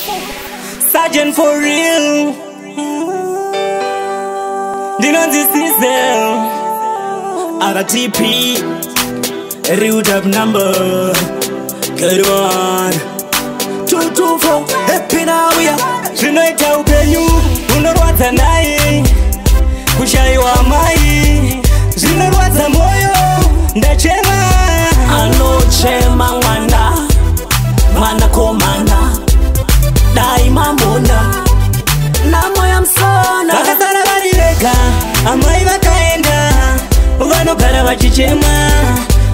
Sergeant for real. Dino this is RTP. Root up number. Good one. 224. Happy now we are. Zvinoita upenyu unorwadza naye, kushaiwa mai zvinorwadza moyo. Ndachema anochema mwana komana daima mbona namoya msona. Vakasara vari vega, amai vakaenda, vanogara vachichema,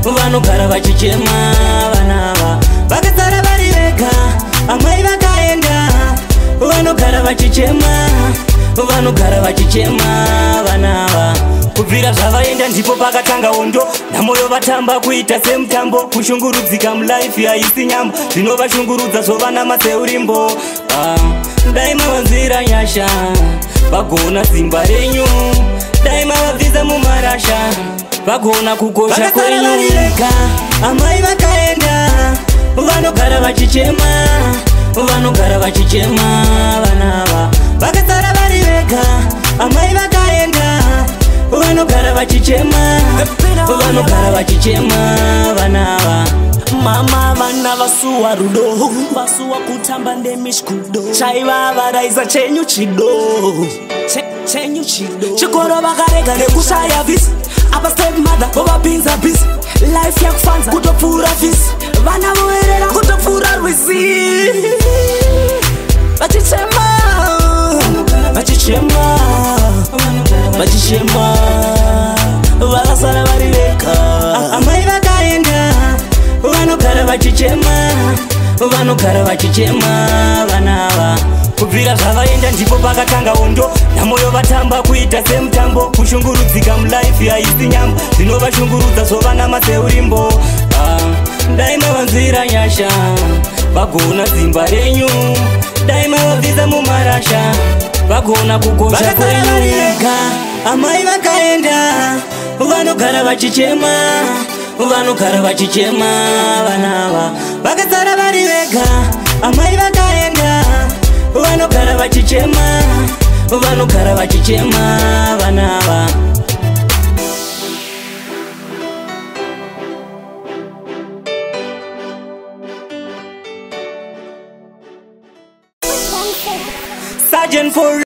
vanogara vachichema vanava. Vakasara vari vega, amai vakaenda, vanogara vachichema, vanogara vachichema vanava. Kubvira zvavaenda ndipo pakatanga hondo, namoyo vatamba kuita semutambo. Kushungurudzika mulife haisi nyambo, zvinovashungurudza zvova namaseurimbo. Daima vanzwira nyasha, vagona simba renyu. Daima vabvisa mumarasha, vagona kukosha kwenyu. Amai vakaenda, vanogara vachichema, vanogara vachichema vanava. Vakasara vari vega, amai vakaenda, vanogara vachichema, vanogara vachichema vanava. Mama vana vasuwa rudo, vasuwa kutamba ndemishkudo. Chaiva varaisa chenyu chido, chenyu chido. Chikoro vakarega nekushaya visi, apa step mother vovapinza bisi. Life yakufanza kutopfuura visi, vana voerera kutopfuura rwisi. Vachichema, vachichema, vachichema, vakasara vari vega. Amai vakaenda, vanogara vachichema, vanogara vachichema vanava. Kubvira zvavaenda ndipo pakatanga hondo, namoyo vatamba kuita semutambo. Kushungurudzika mulife haisi nyambo, zvinovashungurudza zvova namaseurimbo. Daima vanzwira nyasha, vagona simba renyu. Daima vabvisa mumarasha, vagona kukosha kwenyu. Amai vakaenda, vanogara vachichema, vanogara vachichema vanava. Vakasara vari vega, amai vakaenda, vanogara vachichema, vanogara vachichema vanava.